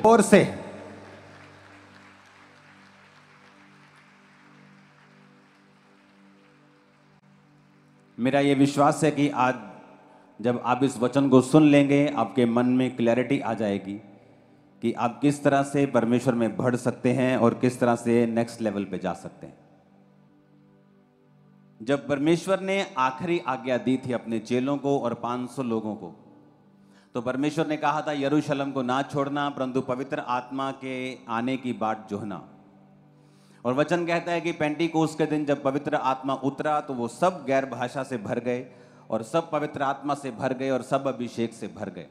और से मेरा ये विश्वास है कि आज जब आप इस वचन को सुन लेंगे, आपके मन में क्लैरिटी आ जाएगी कि आप किस तरह से परमेश्वर में बढ़ सकते हैं और किस तरह से नेक्स्ट लेवल पे जा सकते हैं। जब परमेश्वर ने आखिरी आज्ञा दी थी अपने चेलों को और 500 लोगों को, तो परमेश्वर ने कहा था यरूशलेम को ना छोड़ना, परंतु पवित्र आत्मा के आने की बाट जोहना। और वचन कहता है कि पेंटिकोस के दिन जब पवित्र आत्मा उतरा तो वो सब गैर भाषा से भर गए और सब पवित्र आत्मा से भर गए और सब अभिषेक से भर गए।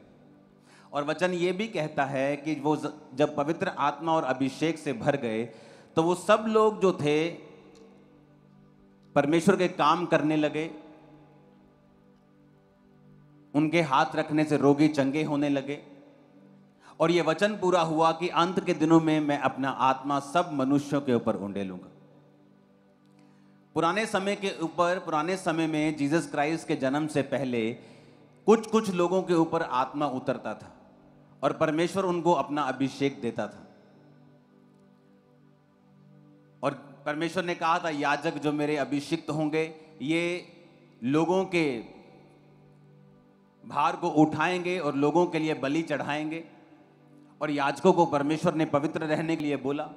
और वचन ये भी कहता है कि वो जब पवित्र आत्मा और अभिषेक से भर गए तो वो सब लोग जो थे परमेश्वर के काम करने लगे, उनके हाथ रखने से रोगी चंगे होने लगे। और ये वचन पूरा हुआ कि अंत के दिनों में मैं अपना आत्मा सब मनुष्यों के ऊपर उंडेलूंगा। पुराने समय में जीसस क्राइस्ट के जन्म से पहले कुछ लोगों के ऊपर आत्मा उतरता था और परमेश्वर उनको अपना अभिषेक देता था। और परमेश्वर ने कहा था याजक जो मेरे अभिषिक्त होंगे ये लोगों के भार को उठाएंगे और लोगों के लिए बलि चढ़ाएंगे। और याजकों को परमेश्वर ने पवित्र रहने के लिए बोला।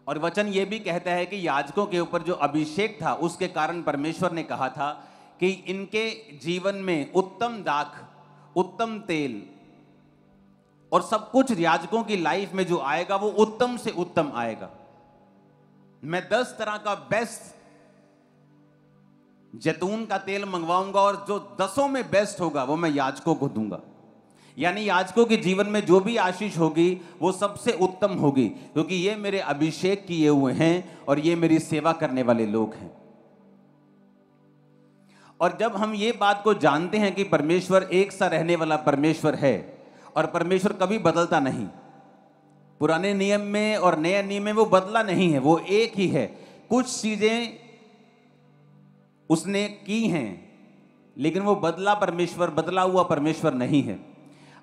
और वचन ये भी कहता है कि याजकों के ऊपर जो अभिषेक था उसके कारण परमेश्वर ने कहा था कि इनके जीवन में उत्तम दाख, उत्तम तेल और सब कुछ याजकों की लाइफ में जो आएगा वो उत्तम से उत्तम आएगा। मैं 10 तरह का बेस्ट जैतून का तेल मंगवाऊंगा और जो 10 में बेस्ट होगा वो मैं याजकों को दूंगा। यानी याजकों के जीवन में जो भी आशीष होगी वो सबसे उत्तम होगी, क्योंकि ये मेरे अभिषेक किए हुए हैं और ये मेरी सेवा करने वाले लोग हैं। और जब हम ये बात को जानते हैं कि परमेश्वर एक सा रहने वाला परमेश्वर है और परमेश्वर कभी बदलता नहीं, पुराने नियम में और नए नियम में वो बदला नहीं है, वो एक ही है। कुछ चीजें उसने की हैं लेकिन वो बदला हुआ परमेश्वर नहीं है।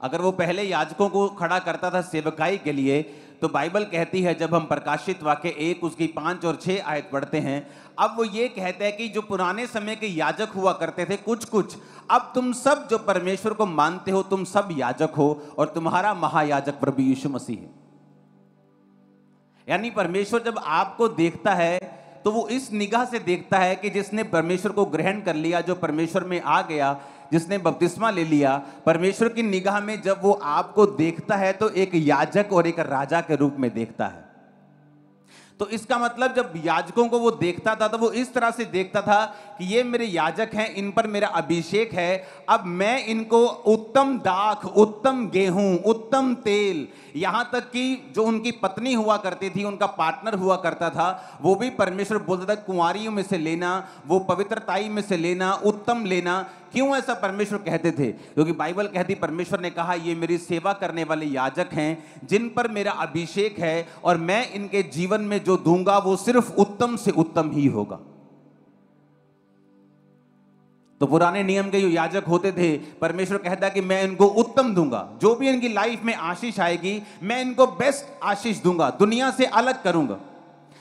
अगर वो पहले याजकों को खड़ा करता था सेवकाई के लिए, तो बाइबल कहती है जब हम प्रकाशित वाक्य 1 उसकी 5 और 6 आयत पढ़ते हैं, अब वो ये कहते हैं कि जो पुराने समय के याजक हुआ करते थे कुछ, अब तुम सब जो परमेश्वर को मानते हो तुम सब याजक हो और तुम्हारा महायाजक प्रभु यीशु मसीह है। यानी परमेश्वर जब आपको देखता है तो वो इस निगाह से देखता है कि जिसने परमेश्वर को ग्रहण कर लिया, जो परमेश्वर में आ गया, जिसने बपतिस्मा ले लिया, परमेश्वर की निगाह में जब वो आपको देखता है तो एक याजक और एक राजा के रूप में देखता है। तो इसका मतलब जब याजकों को वो देखता था तो वो इस तरह से देखता था कि ये मेरे याजक हैं, इन पर मेरा अभिषेक है, अब मैं इनको उत्तम दाख, उत्तम गेहूं, उत्तम तेल, यहां तक कि जो उनकी पत्नी हुआ करती थी, उनका पार्टनर हुआ करता था, वो भी परमेश्वर बोलता था कुंवारियों में से लेना, वो पवित्रताई में से लेना, उत्तम लेना। क्यों ऐसा परमेश्वर कहते थे? क्योंकि बाइबल कहती परमेश्वर ने कहा ये मेरी सेवा करने वाले याजक हैं जिन पर मेरा अभिषेक है और मैं इनके जीवन में जो दूंगा वो सिर्फ उत्तम से उत्तम ही होगा। तो पुराने नियम के जो याजक होते थे, परमेश्वर कहता कि मैं इनको उत्तम दूंगा, जो भी इनकी लाइफ में आशीष आएगी मैं इनको बेस्ट आशीष दूंगा, दुनिया से अलग करूंगा,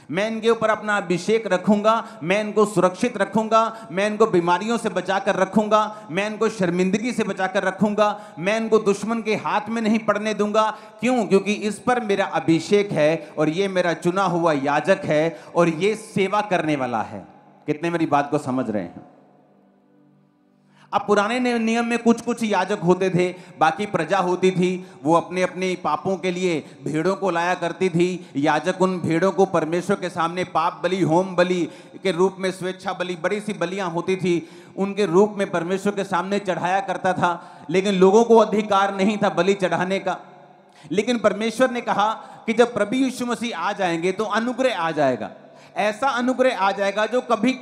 मैं इनके ऊपर अपना अभिषेक रखूंगा, मैं इनको सुरक्षित रखूंगा, मैं इनको बीमारियों से बचाकर रखूंगा, मैं इनको शर्मिंदगी से बचाकर रखूंगा, मैं इनको दुश्मन के हाथ में नहीं पड़ने दूंगा। क्यों? क्योंकि इस पर मेरा अभिषेक है और ये मेरा चुना हुआ याजक है और ये सेवा करने वाला है। कितने मेरी बात को समझ रहे हैं? अब पुराने नियम में कुछ याजक होते थे, बाकी प्रजा होती थी, वो अपने अपने पापों के लिए भेड़ों को लाया करती थी। याजक उन भेड़ों को परमेश्वर के सामने पाप बलि, होम बलि के रूप में, स्वेच्छा बलि, बड़ी सी बलियां होती थी, उनके रूप में परमेश्वर के सामने चढ़ाया करता था। लेकिन लोगों को अधिकार नहीं था बलि चढ़ाने का। लेकिन परमेश्वर ने कहा कि जब प्रभु यीशु मसीह आ जाएंगे तो अनुग्रह आ जाएगा, ऐसा अनुग्रह आ जाएगा जो कभी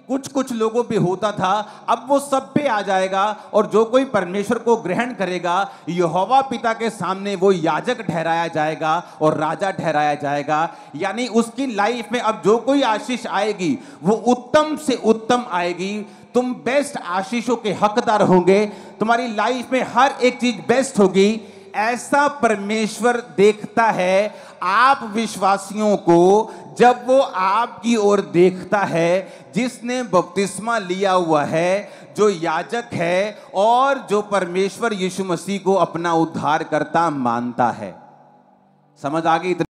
कुछ लोगों पे होता था, अब वो सब पे आ जाएगा। और जो कोई परमेश्वर को ग्रहण करेगा, यहोवा पिता के सामने वो याजक ठहराया जाएगा और राजा ठहराया जाएगा। यानी उसकी लाइफ में अब जो कोई आशीष आएगी वो उत्तम से उत्तम आएगी। तुम बेस्ट आशीषों के हकदार होंगे, तुम्हारी लाइफ में हर एक चीज बेस्ट होगी। ऐसा परमेश्वर देखता है आप विश्वासियों को जब वो आपकी ओर देखता है जिसने बपतिस्मा लिया हुआ है, जो याजक है और जो परमेश्वर यीशु मसीह को अपना उद्धारकर्ता मानता है। समझ आ गई?